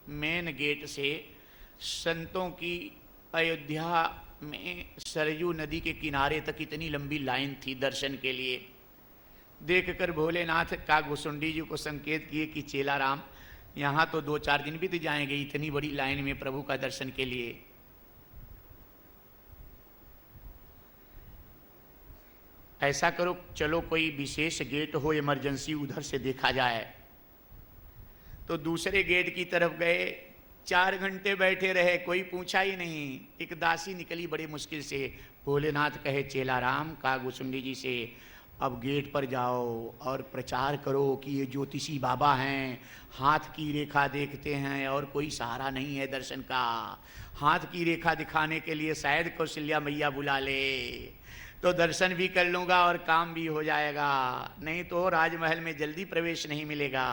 Main gate से संतों की अयोध्या में सरयू नदी के किनारे तक इतनी लंबी लाइन थी दर्शन के लिए। देखकर भोलेनाथ कागभुसुंडी जी को संकेत किए कि चेला राम, यहाँ तो 2-4 दिन बीत जाएंगे इतनी बड़ी लाइन में प्रभु का दर्शन के लिए। ऐसा करो, चलो कोई विशेष गेट हो इमरजेंसी, उधर से देखा जाए। तो दूसरे गेट की तरफ गए। 4 घंटे बैठे रहे, कोई पूछा ही नहीं। एक दासी निकली बड़ी मुश्किल से। भोलेनाथ कहे चेला राम कागभुसुंडी जी से, अब गेट पर जाओ और प्रचार करो कि ये ज्योतिषी बाबा हैं, हाथ की रेखा देखते हैं और कोई सहारा नहीं है दर्शन का। हाथ की रेखा दिखाने के लिए शायद कौशल्या मैया बुला ले, तो दर्शन भी कर लूँगा और काम भी हो जाएगा, नहीं तो राजमहल में जल्दी प्रवेश नहीं मिलेगा।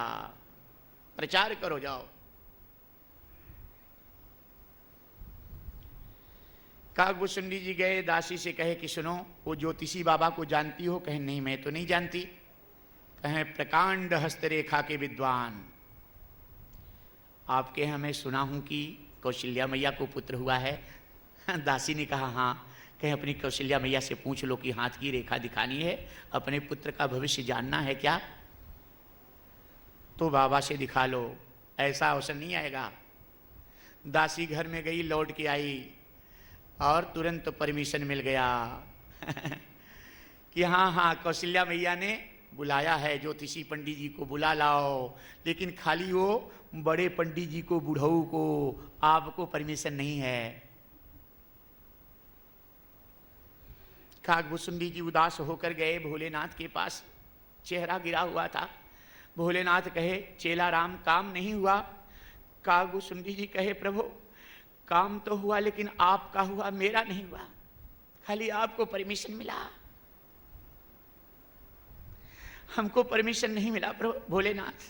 प्रचार करो, जाओ। कागभुसुंडी जी गए, दासी से कहे कि सुनो, वो ज्योतिषी बाबा को जानती हो? कहे नहीं, मैं तो नहीं जानती। कहे प्रकांड हस्तरेखा के विद्वान, आपके यहाँ मैं सुना हूं कि कौशल्या मैया को पुत्र हुआ है। दासी ने कहा हाँ। कहे अपनी कौशल्या मैया से पूछ लो कि हाथ की रेखा दिखानी है, अपने पुत्र का भविष्य जानना है क्या? तो बाबा से दिखा लो, ऐसा अवसर नहीं आएगा। दासी घर में गई, लौट के आई और तुरंत परमिशन मिल गया कि हाँ हाँ कौशल्या मैया ने बुलाया है, ज्योतिषी पंडित जी को बुला लाओ, लेकिन खाली वो बड़े पंडित जी को, बुढ़ऊ को, आपको परमिशन नहीं है। कागभुसुंडी जी उदास होकर गए भोलेनाथ के पास, चेहरा गिरा हुआ था। भोलेनाथ कहे चेला राम काम नहीं हुआ? कागभुसुंडी जी कहे प्रभु काम तो हुआ, लेकिन आपका हुआ, मेरा नहीं हुआ। खाली आपको परमिशन मिला, हमको परमिशन नहीं मिला। प्रभु भोलेनाथ,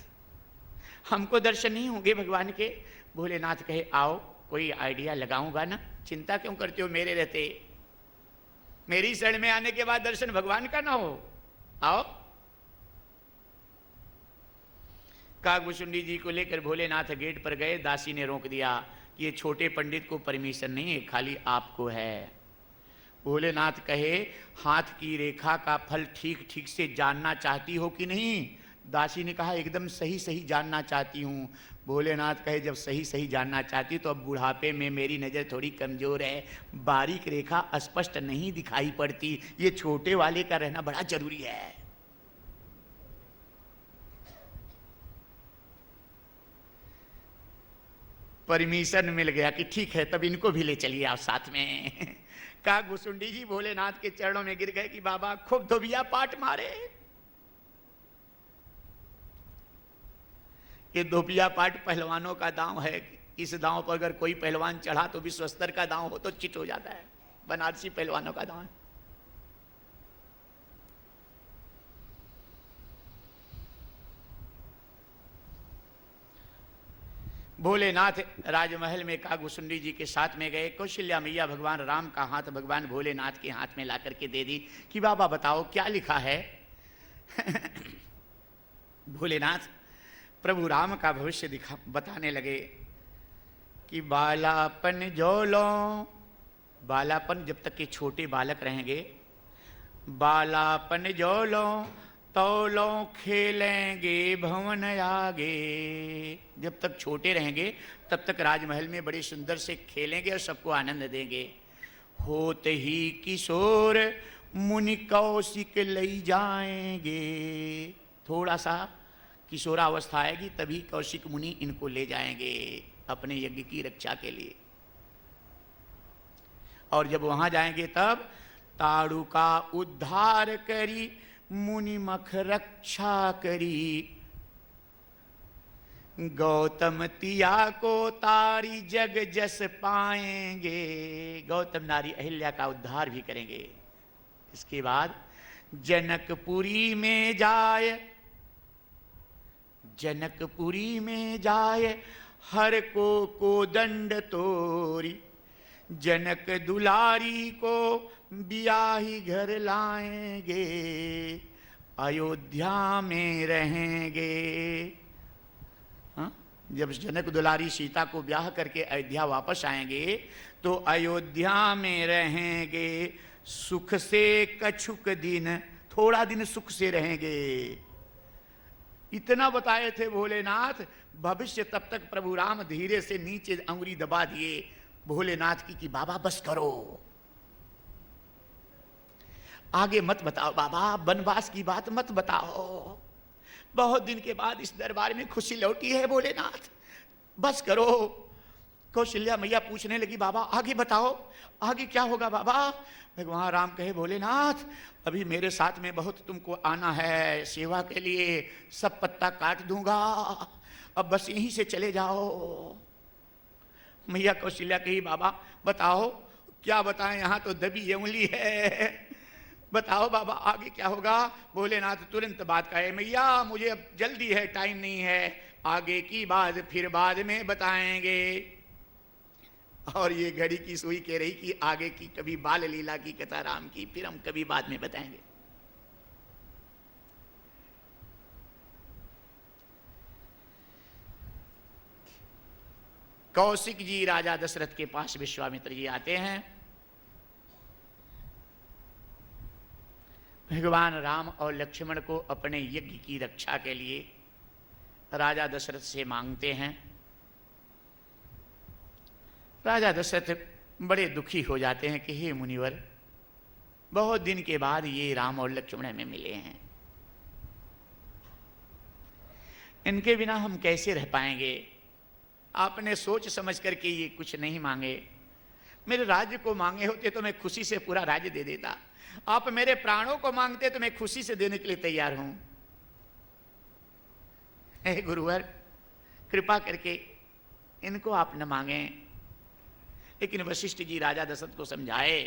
हमको दर्शन नहीं होंगे भगवान के। भोलेनाथ कहे आओ, कोई आइडिया लगाऊंगा ना, चिंता क्यों करते हो मेरे रहते? मेरी शरण में आने के बाद दर्शन भगवान का ना हो, आओ। कागभुसुंडी जी को लेकर भोलेनाथ गेट पर गए। दासी ने रोक दिया कि ये छोटे पंडित को परमिशन नहीं है, खाली आपको है। भोलेनाथ कहे हाथ की रेखा का फल ठीक ठीक से जानना चाहती हो कि नहीं? दासी ने कहा एकदम सही सही जानना चाहती हूँ। भोलेनाथ कहे जब सही सही जानना चाहती तो अब बुढ़ापे में मेरी नज़र थोड़ी कमजोर है, बारीक रेखा स्पष्ट नहीं दिखाई पड़ती, ये छोटे वाले का रहना बड़ा जरूरी है। परमिशन मिल गया कि ठीक है, तब इनको भी ले चलिए आप साथ में। कागभुसुंडी जी भोलेनाथ के चरणों में गिर गए कि बाबा खूब धोबिया पाट मारे। ये धोबिया पाट पहलवानों का दांव है। इस दांव पर अगर कोई पहलवान चढ़ा तो विश्व स्तर का दांव हो तो चिट हो जाता है। बनारसी पहलवानों का दांव है। भोलेनाथ राजमहल में कागभुसुंडी जी के साथ में गए। कौशल्या मैया भगवान राम का हाथ भगवान भोलेनाथ के हाथ में ला करके दे दी कि बाबा बताओ क्या लिखा है। भोलेनाथ प्रभु राम का भविष्य बताने लगे कि बालापन जोलो, बालापन जब तक के छोटे बालक रहेंगे, बालापन जोलो तौलो खेलेंगे भवन आगे। जब तक छोटे रहेंगे तब तक राजमहल में बड़े सुंदर से खेलेंगे और सबको आनंद देंगे। होते ही किशोर मुनि कौशिक लई जाएंगे। थोड़ा सा किशोरावस्था आएगी तभी कौशिक मुनि इनको ले जाएंगे अपने यज्ञ की रक्षा के लिए। और जब वहां जाएंगे तब ताड़ू का उद्धार करी मुनि मख रक्षा करी। गौतम तिया को तारी जग जस पाएंगे। गौतम नारी अहिल्या का उद्धार भी करेंगे। इसके बाद जनकपुरी में जाए, जनकपुरी में जाए हर को दंड तोरी। जनक दुलारी को बियाही घर लाएंगे, अयोध्या में रहेंगे। हाँ? जब जनक दुलारी सीता को ब्याह करके अयोध्या वापस आएंगे तो अयोध्या में रहेंगे सुख से कछुक दिन, थोड़ा दिन सुख से रहेंगे। इतना बताए थे भोलेनाथ। भविष्य तब तक प्रभु राम धीरे से नीचे अंगुली दबा दिए भोलेनाथ की कि बाबा बस करो, आगे मत बताओ बाबा, वनवास की बात मत बताओ। बहुत दिन के बाद इस दरबार में खुशी लौटी है भोलेनाथ, बस करो। कौशल्या मैया पूछने लगी बाबा आगे बताओ, आगे क्या होगा बाबा? भगवान राम कहे भोलेनाथ अभी मेरे साथ में बहुत तुमको आना है सेवा के लिए, सब पत्ता काट दूंगा, अब बस यहीं से चले जाओ। मैया कौशल्या कही बाबा बताओ क्या बताएं, यहाँ तो दबी उंगली है, बताओ बाबा आगे क्या होगा? भोलेनाथ तुरंत बात कहे मैया मुझे अब जल्दी है, टाइम नहीं है, आगे की बात फिर बाद में बताएंगे। और ये घड़ी की सुई कह रही कि आगे की कभी बाल लीला की कथा राम की फिर हम कभी बाद में बताएंगे। कौशिक जी राजा दशरथ के पास विश्वामित्र जी आते हैं। भगवान राम और लक्ष्मण को अपने यज्ञ की रक्षा के लिए राजा दशरथ से मांगते हैं। राजा दशरथ बड़े दुखी हो जाते हैं कि हे मुनिवर, बहुत दिन के बाद ये राम और लक्ष्मण हमें मिले हैं, इनके बिना हम कैसे रह पाएंगे? आपने सोच समझ करके ये कुछ नहीं मांगे। मेरे राज्य को मांगे होते तो मैं खुशी से पूरा राज्य दे देता, आप मेरे प्राणों को मांगते तो मैं खुशी से देने के लिए तैयार हूं। हे गुरुवर कृपा करके इनको आप न मांगे। लेकिन वशिष्ठ जी राजा दशरथ को समझाए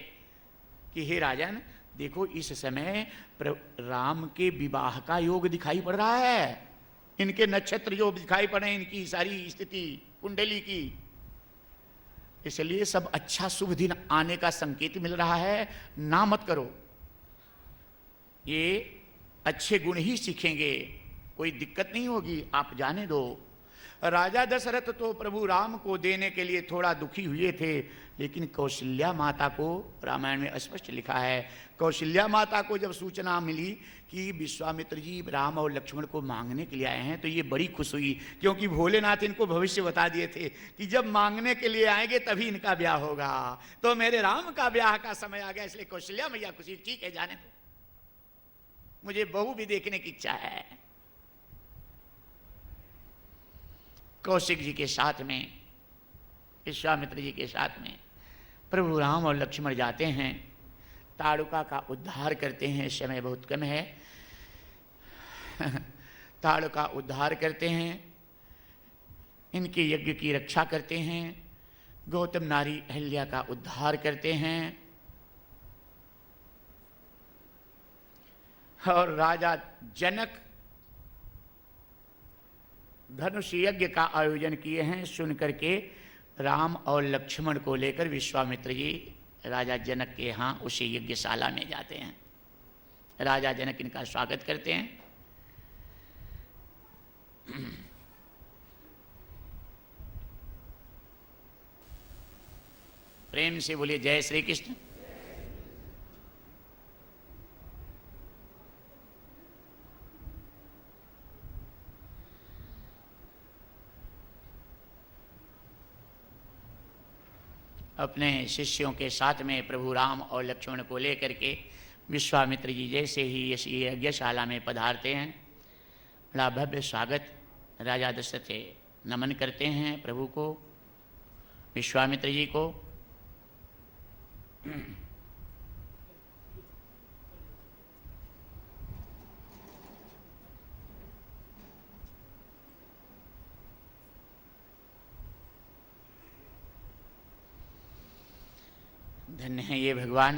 कि हे राजन देखो इस समय राम के विवाह का योग दिखाई पड़ रहा है, इनके नक्षत्र जो दिखाई पड़े, इनकी सारी स्थिति कुंडली की, इसलिए सब अच्छा शुभ दिन आने का संकेत मिल रहा है, ना मत करो, ये अच्छे गुण ही सीखेंगे, कोई दिक्कत नहीं होगी, आप जाने दो। राजा दशरथ तो प्रभु राम को देने के लिए थोड़ा दुखी हुए थे, लेकिन कौशल्या माता को रामायण में स्पष्ट लिखा है, कौशल्या माता को जब सूचना मिली कि विश्वामित्र जी राम और लक्ष्मण को मांगने के लिए आए हैं तो ये बड़ी खुश हुई, क्योंकि भोलेनाथ इनको भविष्य बता दिए थे कि जब मांगने के लिए आएंगे तभी इनका ब्याह होगा, तो मेरे राम का ब्याह का समय आ गया। इसलिए कौशल्या मैया खुशी, ठीक है जाने दो, मुझे बहू भी देखने की इच्छा है। कौशिक जी के साथ में, विश्वामित्र जी के साथ में प्रभु राम और लक्ष्मण जाते हैं, ताड़ुका का उद्धार करते हैं। समय बहुत कम है। ताड़ुका उद्धार करते हैं, इनके यज्ञ की रक्षा करते हैं, गौतम नारी अहल्या का उद्धार करते हैं और राजा जनक धनुष यज्ञ का आयोजन किए हैं। सुन करके राम और लक्ष्मण को लेकर विश्वामित्र जी राजा जनक के यहाँ उसी यज्ञशाला में जाते हैं। राजा जनक इनका स्वागत करते हैं। प्रेम से बोलिए जय श्री कृष्ण। अपने शिष्यों के साथ में प्रभु राम और लक्ष्मण को लेकर के विश्वामित्र जी जैसे ही इस यज्ञशाला में पधारते हैं, बड़ा भव्य स्वागत राजा दशरथ नमन करते हैं प्रभु को, विश्वामित्र जी को। धन्य है ये भगवान,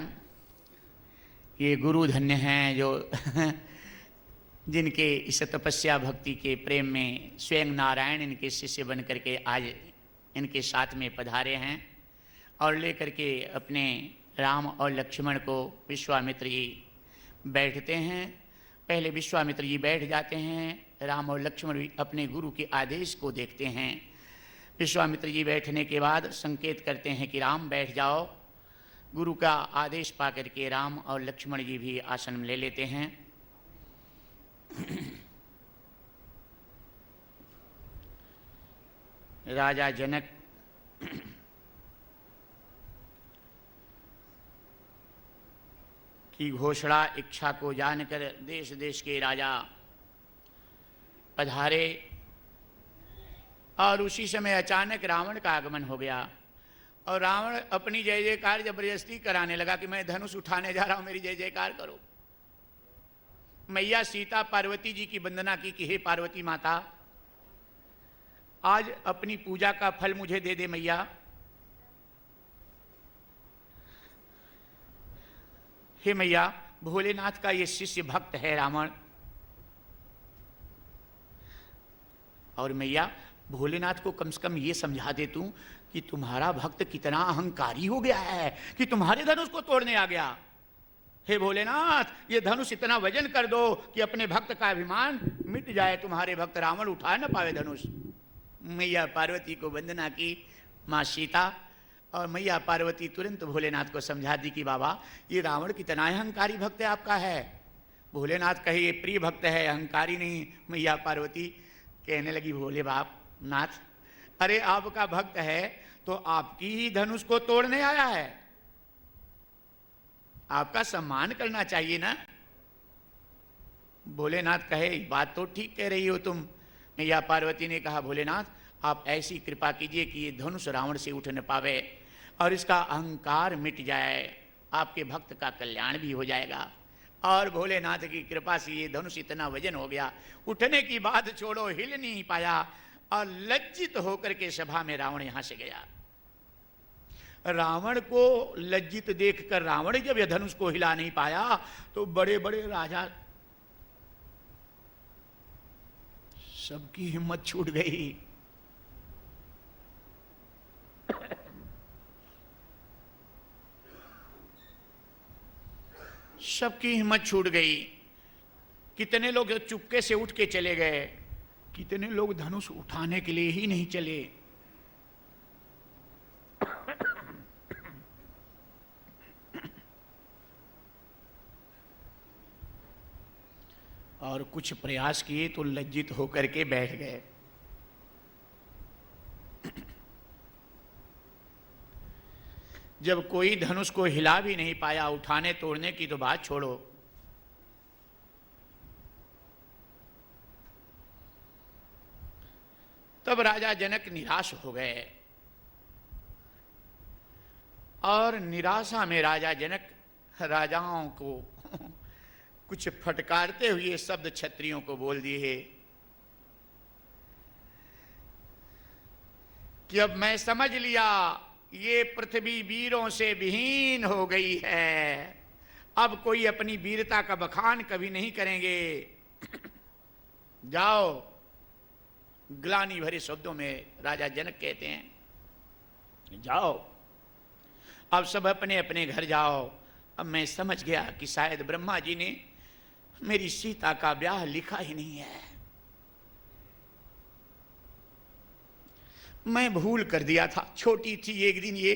ये गुरु धन्य हैं जो जिनके इस तपस्या भक्ति के प्रेम में स्वयं नारायण इनके शिष्य बन करके आज इनके साथ में पधारे हैं और लेकर के अपने राम और लक्ष्मण को विश्वामित्र जी बैठते हैं। पहले विश्वामित्र जी बैठ जाते हैं राम और लक्ष्मण भी अपने गुरु के आदेश को देखते हैं। विश्वामित्र जी बैठने के बाद संकेत करते हैं कि राम बैठ जाओ। गुरु का आदेश पाकर के राम और लक्ष्मण जी भी आसन ले लेते हैं। राजा जनक की घोषणा इच्छा को जानकर देश देश के राजा पधारे और उसी समय अचानक रावण का आगमन हो गया और रावण अपनी जय जयकार जबरदस्ती कराने लगा कि मैं धनुष उठाने जा रहा हूं, मेरी जय जयकार करो। मैया सीता पार्वती जी की वंदना की कि हे पार्वती माता, आज अपनी पूजा का फल मुझे दे दे मैया। हे मैया, भोलेनाथ का ये शिष्य भक्त है रावण, और मैया भोलेनाथ को कम से कम ये समझा दे तू कि तुम्हारा भक्त कितना अहंकारी हो गया है कि तुम्हारे धनुष को तोड़ने आ गया। हे भोलेनाथ, ये धनुष इतना वजन कर दो कि अपने भक्त का अभिमान मिट जाए, तुम्हारे भक्त रावण उठा न पावे धनुष। मैया पार्वती को वंदना की माँ सीता, और मैया पार्वती तुरंत भोलेनाथ को समझा दी कि बाबा ये रावण कितना अहंकारी भक्त है आपका है। भोलेनाथ कहे ये प्रिय भक्त है, अहंकारी नहीं। मैया पार्वती कहने लगी भोले बाप नाथ, अरे आपका भक्त है तो आपकी ही धनुष को तोड़ने आया है, आपका सम्मान करना चाहिए ना। भोलेनाथ कहे बात तो ठीक कह रही हो तुम। मैया पार्वती ने कहा भोलेनाथ, आप ऐसी कृपा कीजिए कि ये धनुष रावण से उठ न पावे और इसका अहंकार मिट जाए, आपके भक्त का कल्याण भी हो जाएगा। और भोलेनाथ की कृपा से ये धनुष इतना वजन हो गया, उठने की बात छोड़ो, हिल नहीं पाया और लज्जित होकर के सभा में रावण यहां से गया। रावण को लज्जित देखकर रावण जब यह धनुष को हिला नहीं पाया तो बड़े बड़े राजा सबकी हिम्मत छूट गई। सबकी हिम्मत छूट गई। कितने लोग चुपके से उठ के चले गए, कितने लोग धनुष उठाने के लिए ही नहीं चले। और कुछ प्रयास किए तो लज्जित होकर के बैठ गए। जब कोई धनुष को हिला भी नहीं पाया, उठाने तोड़ने की तो बात छोड़ो। तब राजा जनक निराश हो गए और निराशा में राजा जनक राजाओं को कुछ फटकारते हुए शब्द क्षत्रियों को बोल दिए कि अब मैं समझ लिया ये पृथ्वी वीरों से विहीन हो गई है, अब कोई अपनी वीरता का बखान कभी नहीं करेंगे। जाओ, ग्लानि भरे शब्दों में राजा जनक कहते हैं जाओ, अब सब अपने अपने घर जाओ। अब मैं समझ गया कि शायद ब्रह्मा जी ने मेरी सीता का ब्याह लिखा ही नहीं है, मैं भूल कर दिया था। छोटी थी, एक दिन ये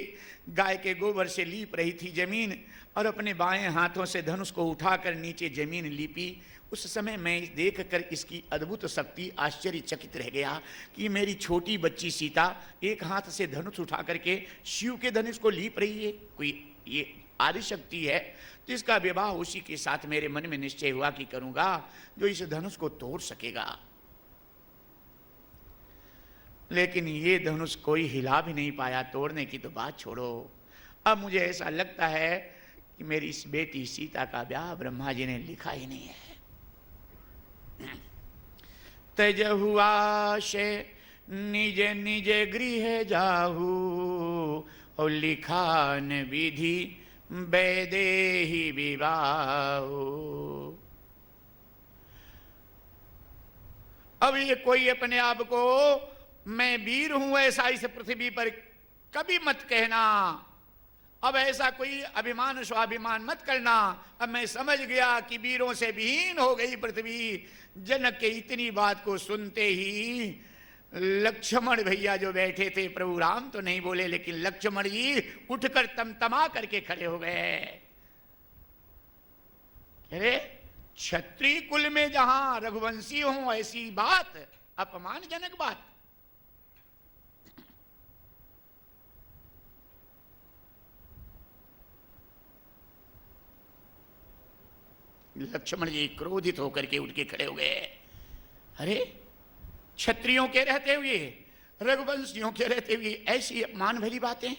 गाय के गोबर से लीप रही थी जमीन और अपने बाएं हाथों से धनुष को उठाकर नीचे जमीन लीपी। उस समय मैं देखकर इसकी अद्भुत शक्ति आश्चर्यचकित रह गया कि मेरी छोटी बच्ची सीता एक हाथ से धनुष उठा करके शिव के धनुष को लीप रही है। कोई ये आदि शक्ति है, तो इसका विवाह उसी के साथ मेरे मन में निश्चय हुआ कि करूंगा जो इस धनुष को तोड़ सकेगा। लेकिन ये धनुष कोई हिला भी नहीं पाया, तोड़ने की तो बात छोड़ो। अब मुझे ऐसा लगता है कि मेरी इस बेटी सीता का ब्याह ब्रह्मा जी ने लिखा ही नहीं है। तजहु आशे निज निज गृह जाहू और लिखान विधि वैदेही विवाहो। अब ये कोई अपने आप को मैं वीर हूं ऐसा इस पृथ्वी पर कभी मत कहना। अब ऐसा कोई अभिमान स्वाभिमान मत करना। अब मैं समझ गया कि वीरों से विहीन हो गई पृथ्वी। जनक के इतनी बात को सुनते ही लक्ष्मण भैया जो बैठे थे, प्रभु राम तो नहीं बोले, लेकिन लक्ष्मण जी उठकर तमतमा करके खड़े हो गए। अरे क्षत्रिय कुल में जहां रघुवंशी हो ऐसी बात, अपमानजनक बात। लक्ष्मण जी क्रोधित होकर के उठ के खड़े हो गए। अरे क्षत्रियों के रहते हुए, रघुवंशियों के रहते हुए ऐसी अपमान भरी बातें।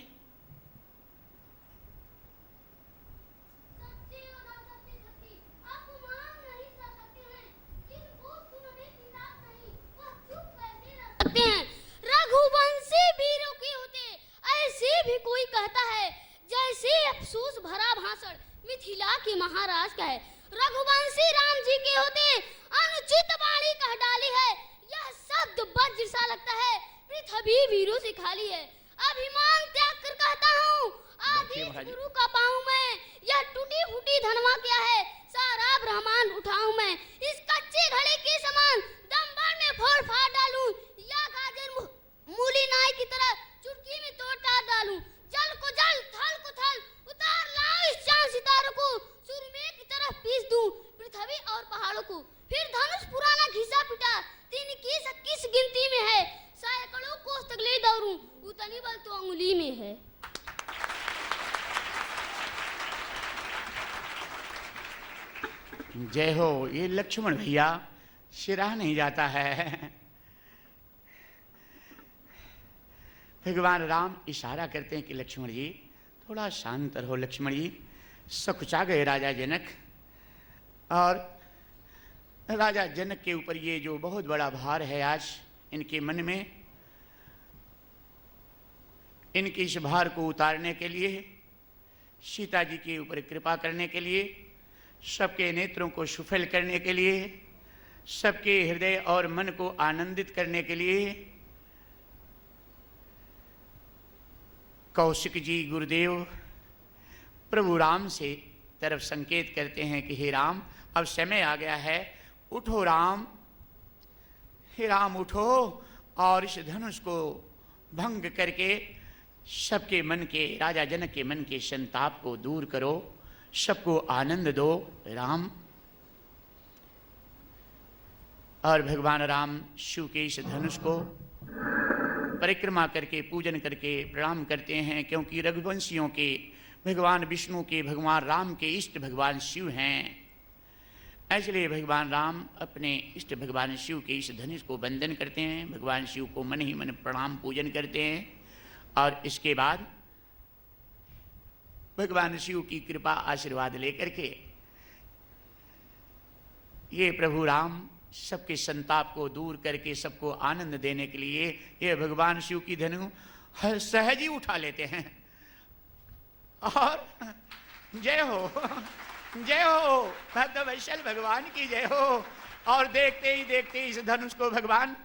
रघुवंशी वीरों के होते ऐसे भी कोई कहता है, जैसे अफसोस भरा भाषण मिथिला के महाराज का है। रघुवंशी राम जी के होते अनुचित वाणी कह डाली है। यह शब्द वज्र सा लगता है, पृथ्वी वीरों से खाली है। अभिमान त्याग कर कहता हूँ, आदि गुरु का पाऊं मैं। यह टूटी फूटी धनवा क्या है, सारा ब्रह्मांड उठाऊं मैं। इस कच्चे घड़े के समान दमबार में फोड़ फाड़ डालूं, या गाजर मूली नाई की तरह चुटकी में तोड़ ताड़ डालूं। जल को जल, थल को थल, उतार लाऊं इस चांद सितारों को, सुरमे की तरफ पीस दूं पृथ्वी और पहाड़ों को। फिर धनुष पुराना घिसा पिटा, तीन किस गिनती में है, सैकड़ों कोस तक ले दौड़ूं, उतनी बल तो अंगुली में है। जय हो। ये लक्ष्मण भैया सिरा नहीं जाता है। भगवान राम इशारा करते हैं कि लक्ष्मण जी थोड़ा शांत रहो। लक्ष्मण जी सकुचा गए राजा जनक, और राजा जनक के ऊपर ये जो बहुत बड़ा भार है आज इनके मन में, इनके इस भार को उतारने के लिए, सीता जी के ऊपर कृपा करने के लिए, सबके नेत्रों को सुफल करने के लिए, सबके हृदय और मन को आनंदित करने के लिए कौशिक जी गुरुदेव प्रभु राम से तरफ संकेत करते हैं कि हे राम, अब समय आ गया है, उठो राम, हे राम उठो और इस धनुष को भंग करके सबके मन के, राजा जनक के मन के संताप को दूर करो, सबको आनंद दो राम। और भगवान राम शिव के इस धनुष को परिक्रमा करके पूजन करके प्रणाम करते हैं, क्योंकि रघुवंशियों के भगवान विष्णु के, भगवान राम के इष्ट भगवान शिव हैं। इसलिए भगवान राम अपने इष्ट भगवान शिव के इस धनुष को वंदन करते हैं, भगवान शिव को मन ही मन प्रणाम पूजन करते हैं, और इसके बाद भगवान शिव की कृपा आशीर्वाद लेकर के ये प्रभु राम सबके संताप को दूर करके सबको आनंद देने के लिए ये भगवान शिव की धनु हर सहज ही उठा लेते हैं। और जय हो, जय हो, भक्त वैशल भगवान की जय हो। और देखते ही देखते इस धनुष को भगवान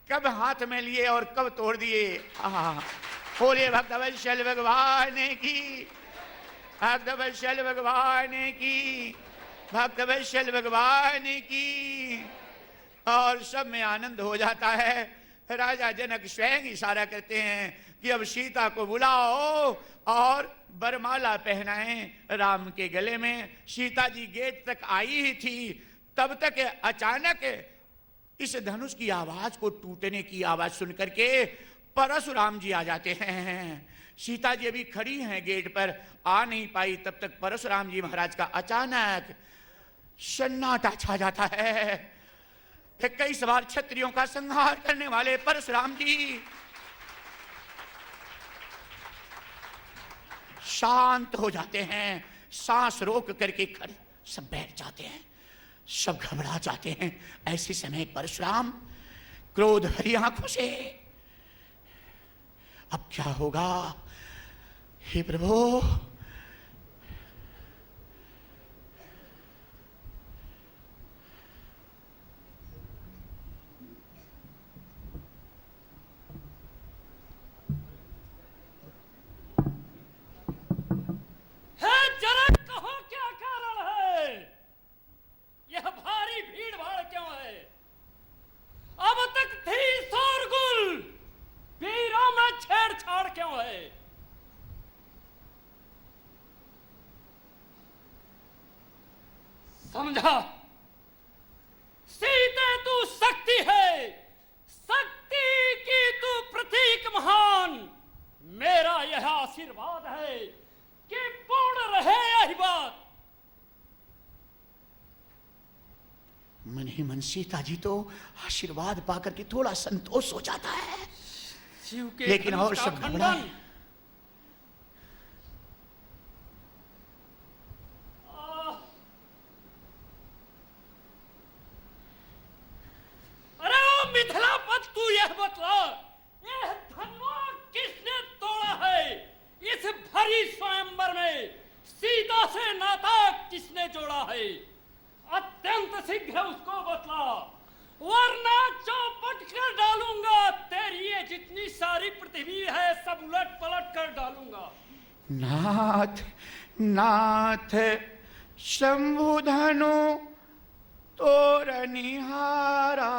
कब हाथ में लिए और कब तोड़ दिए। बोले भक्त वैशल भगवान की, भक्त वैशल भगवान की, भक्त वैशल भगवान की। और सब में आनंद हो जाता है। राजा जनक स्वयं इशारा करते हैं कि अब सीता को बुलाओ और बरमाला पहनाएं राम के गले में। सीता जी गेट तक आई ही थी, तब तक अचानक इस धनुष की आवाज को टूटने की आवाज सुनकर के परशुराम जी आ जाते हैं। सीता जी अभी खड़ी हैं गेट पर, आ नहीं पाई, तब तक परशुराम जी महाराज का अचानक सन्नाटा छा जाता है। 21 बार क्षत्रियों का संहार करने वाले परशुराम जी शांत हो जाते हैं, सांस रोक करके खड़े सब बैठ जाते हैं, सब घबरा जाते हैं। ऐसे समय परशुराम क्रोध भरी आंखों से, अब क्या होगा हे प्रभु। समझा? सीते तू शक्ति है, शक्ति की तू प्रतीक महान। मेरा यह आशीर्वाद है कि पूर्ण रहे यही बात। मन ही मन सीता जी तो आशीर्वाद पाकर के थोड़ा संतोष हो जाता है, शिव के लेकिन और सब घबराए। अरे ओ मिथिलापति, तू यह बतला, यह धनुआ किसने तोड़ा है? इस भरी स्वयंवर में सीता से नाता किसने जोड़ा है? अत्यंत शीघ्र उसको बतला, वरना चौपट कर डालूंगा। तेरी ये जितनी सारी पृथ्वी है सब उलट पलट कर डालूंगा। नाथ नाथ शंभुधनु तोर निहारा,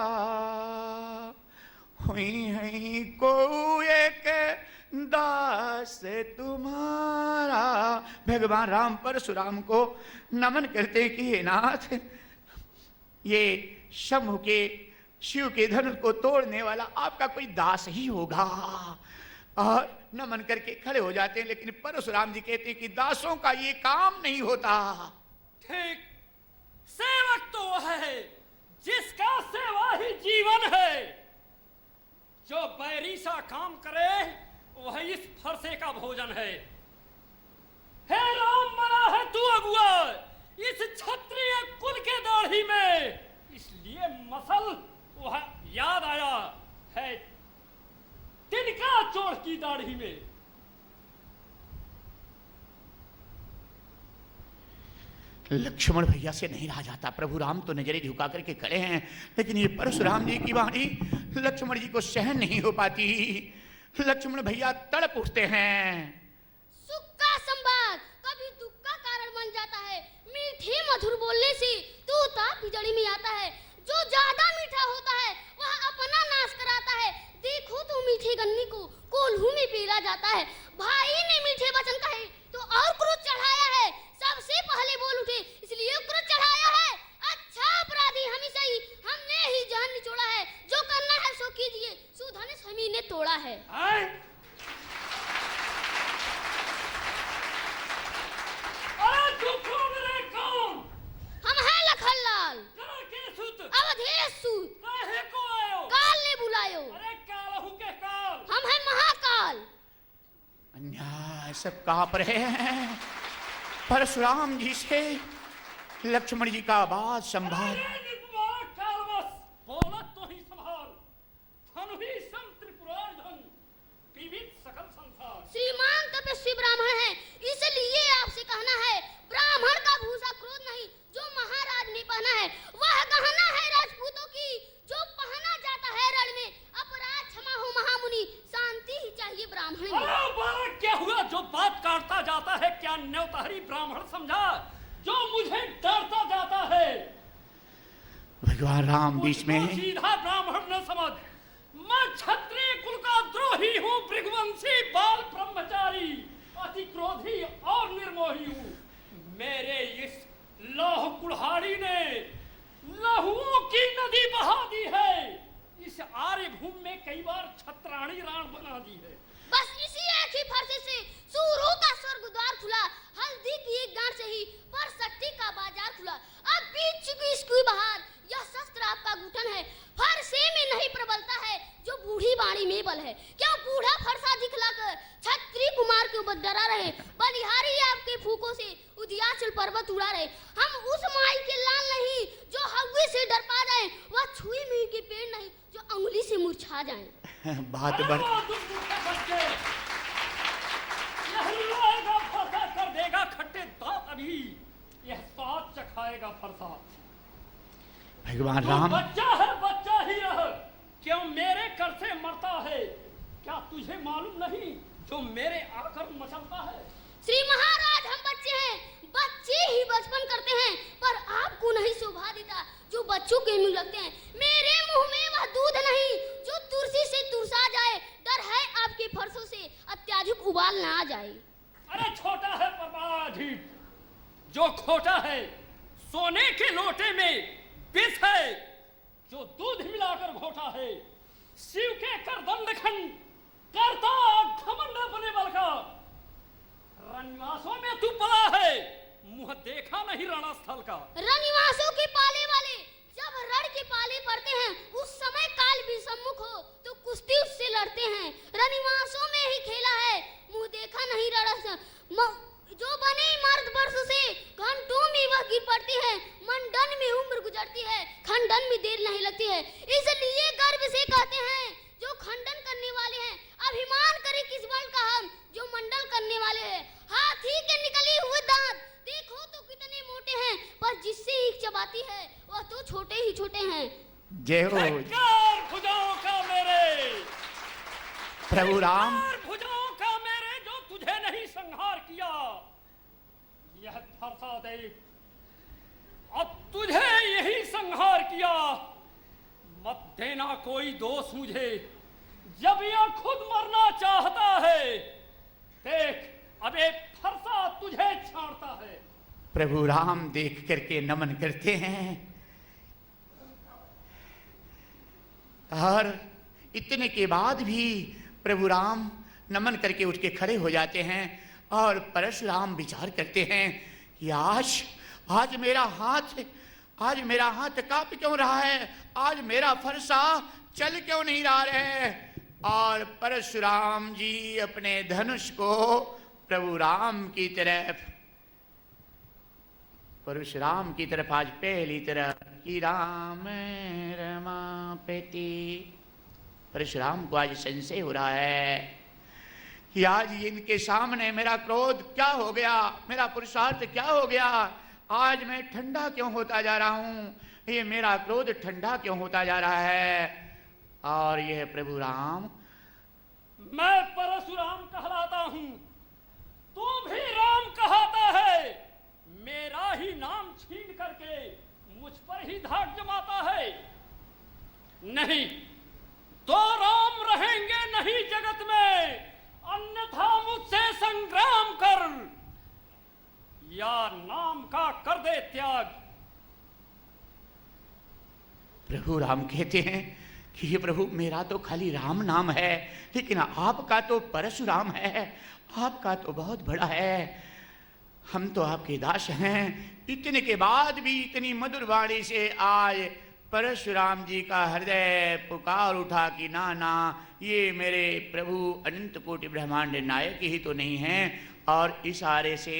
हुई है को एक दास तुम्हारा। भगवान राम परशुराम को नमन करते कि हे नाथ, ये शंभु के शिव के धनुष को तोड़ने वाला आपका कोई दास ही होगा। और नमन करके खड़े हो जाते हैं, लेकिन परशुराम जी कहते हैं कि दासों का ये काम नहीं होता। ठीक, सेवक तो वह है जिसका सेवा ही जीवन है। जो बैरी सा काम करे वह इस फरसे का भोजन है। हे राम, बना है तू अगुआ इस क्षत्रिय कुल के दाढ़ी में, इसलिए मसल वह याद आया है तिनका चोर की दाढ़ी में। लक्ष्मण भैया से नहीं रहा जाता। प्रभु राम तो नजरें झुका करके खड़े हैं, लेकिन ये परशुराम जी की वाणी लक्ष्मण जी को सहन नहीं हो पाती। लक्ष्मण भैया तड़प उठते हैं। सुख का संवाद कभी दुख का कारण बन जाता है। मीठे मधुर बोलने से तोता पिजड़ी में आता है। जो ज्यादा मीठा होता है वह अपना नाश कराता है। देखो तो मीठे गन्ने को कोल्हू में पेरा जाता है। भाई ने मीठे वचन कहे तो और क्रोध चढ़ाया है। सबसे पहले बोल उठे इसलिए क्रोध चढ़ाया है। अच्छा अपराधी हमेशा ही हमने ही जान निचोड़ा है। जो करना है सो कीजिए, सुधनुष हम ही ने तोड़ा है। अरे तू कौन रे? कौन? हम हैं लखनलाल, करा के सुत? अवधेश सूत। काहे को आयो? काल ने बुलायो। अरे कालहू के काल। हम हैं महाकाल। अन्याय सब कांप रहे हैं। परशुराम जी से लक्ष्मण जी का आवाज संभाल। अरे निपवार कालवश, बोलत तो ही संभाल। धनु ही सम त्रिपुरार्धन, विविध सकल संसार। श्रीमान तपस्वी ब्राह्मण हैं, इसलिए आपसे कहना है ब्राह्मण का भूषा क्रोध नहीं जो महाराज ने पहना है। वह गहना है राजपूतों की जो पहना जाता है रण में। अपराध क्षमा हो महामुनि, शांति ही चाहिए ब्राह्मण में। अरे बालक, क्या हुआ जो बात काटता जाता है? क्या न्योतहरी ब्राह्मण समझा जो मुझे डरता जाता है? भगवान राम बीच में। सीधा ब्राह्मण न समझ, मैं क्षत्रिय कुल का द्रोही हूँ, भृगुवंशी बाल ब्रह्मचारी, अति क्रोधी और निर्मोही हूँ। मेरे इस लौह कुल्हाड़ी ने लहुओं की नदी बहा दी है। इस आर्य भूमि में कई बार छत्राणी राण बना दी है। बस इसी एक ही फरसे से सूरों का स्वर्ग द्वार खुला। हल्दी की एक गांठ से ही पर शक्ति का बाजार खुला। अब बीच चुकी इसकी बहार, यह शस्त्र आपका घुटन है। फरसे में नहीं प्रबलता है जो बूढ़ी बाणी में बल है। क्यों बूढ़ा फरसा दिखलाकर छत्री कुमार के ऊपर डरा रहे? बलिहारी आपके फूकों से उदियाचल पर्वत उड़ा रहे। हम उस माई के लाल नहीं जो हव्वे से डर पा जाए। वह छुई मुई के पेड़ नहीं जो अंगुली से मुरझा जाए। बात बढ़ कर देगा खट्टे दांत, अभी यह स्वाद चखाएगा फरसा। भगवान राम। बच्चा है, बच्चा ही रह, क्यों मेरे कर से मरता है? क्या तुझे मालूम नहीं जो मेरे आकर मचलता है? श्री महाराज, हम बच्चे हैं, बच्चे ही बचपन करते हैं, पर आपको नहीं शोभा देता जो बच्चों के मुंह लगते हैं। मेरे मुंह में वह दूध नहीं जो तुलसी से तुरसा जाए। डर है आपके फरसों से अत्याधिक उबाल ना आ जाए। अरे छोटा है पराधिक, जो खोटा है सोने के लोटे में विष है जो दूध मिलाकर घोटा है। शिव के करदंड खंड करता घमंड अपने बल का। रनिवासों में तू पड़ा है, मुंह देखा नहीं रणस्थल का। रनिवासों के पाले वाले जब रण के पाले पड़ते हैं, उस समय काल भी सम्मुख हो तो कुश्ती उससे लड़ते हैं। रनिवासों में ही खेला है, मुंह देखा नहीं रण जो बने मर्द वर्ष से घंटों में वह गिर पड़ती है। मंडन में उम्र गुजरती है, खंडन में देर नहीं लगती है। इसलिए गर्व से कहते हैं जो खंडन करने वाले हैं, अभिमान करे किस बल का हम जो मंडल करने वाले हैं। हाथी के निकले हुए दांत देखो तो कितने मोटे हैं, पर जिससे ईख चबाती है वह तो छोटे ही छोटे हैं। जय हो धिक्कार भुजाओं का मेरे, प्रभु राम। धिक्कार भुजाओं का मेरे जो तुझे नहीं संहार किया। यह फरसा दे, अब तुझे यही संहार किया। मत देना कोई दोष मुझे, जब यह खुद मरना चाहता है। देख अब एक फरसा तुझे छाड़ता है। प्रभु राम देख करके नमन करते हैं और इतने के बाद भी प्रभु राम नमन करके उठ के खड़े हो जाते हैं और परशुराम विचार करते हैं कि आज मेरा हाथ कांप क्यों रहा है, आज मेरा फरसा चल क्यों नहीं रहा है। और परशुराम जी अपने धनुष को प्रभु राम की तरफ, परशुराम की तरफ आज पहली तरफ कि राम रमापति। परशुराम को आज संशय हो रहा है कि आज इनके सामने मेरा क्रोध क्या हो गया, मेरा पुरुषार्थ क्या हो गया, आज मैं ठंडा क्यों होता जा रहा हूं, ये मेरा क्रोध ठंडा क्यों होता जा रहा है। और यह प्रभु राम, मैं परशुराम कहलाता हूं, तू भी राम कहता है। मेरा ही नाम छीन करके मुझ पर ही धाक जमाता है। नहीं तो राम रहेंगे नहीं जगत में, अन्यथा मुझसे संग्राम कर या नाम का कर दे त्याग। प्रभु राम कहते हैं कि ये प्रभु मेरा तो खाली राम नाम है, लेकिन आपका तो परशुराम है, आपका तो बहुत बड़ा है। हम तो आपके दास हैं। इतने के बाद भी इतनी मधुर वाणी से आज परशुराम जी का हृदय पुकार उठा कि ना ना, ये मेरे प्रभु अनंत कोटि ब्रह्मांड नायक ही तो नहीं हैं। और इशारे से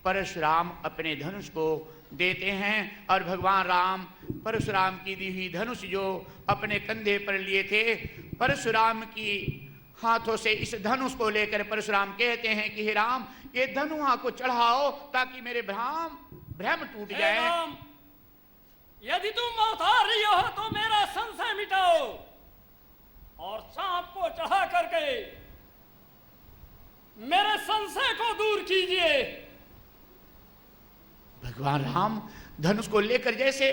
परशुराम अपने धनुष को देते हैं और भगवान राम परशुराम की दी हुई धनुष जो अपने कंधे पर लिए थे, परशुराम की हाथों से इस धनुष को लेकर परशुराम कहते हैं कि हे राम, ये धनुआ को चढ़ाओ ताकि मेरे भ्रम टूट जाए। राम, यदि तुम अवतारी हो तो मेरा संशय मिटाओ और सांप को चढ़ा करके मेरे संशय को दूर कीजिए। भगवान राम धनुष को लेकर जैसे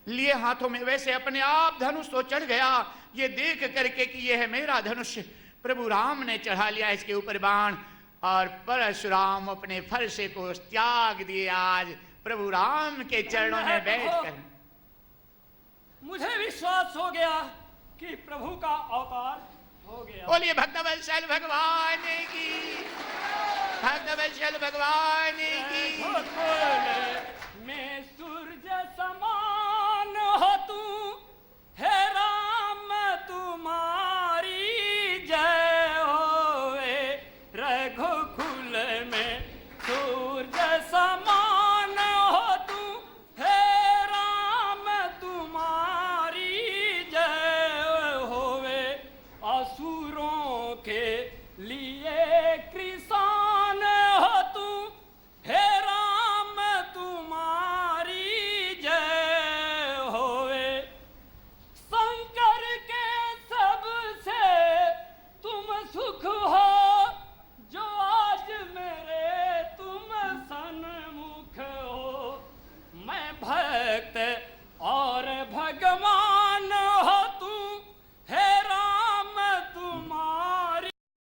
लिए हाथों में, वैसे अपने आप धनुष तो चढ़ गया। ये देख करके कि यह है मेरा धनुष, प्रभु राम ने चढ़ा लिया इसके ऊपर बाण और परशुराम अपने फरसे को त्याग दिए। आज प्रभु राम के चरणों में बैठकर मुझे विश्वास हो गया कि प्रभु का अवतार हो गया। बोलिए भक्तवत्सल भगवान की, भक्तवत्सल भगवान की। मैं सूरज समान हो तू, हे राम तुम्हारी जय होए। रघुकुल में सूरज समान हो तू, हे राम तुम्हारी जय होवे। असुरों के लिए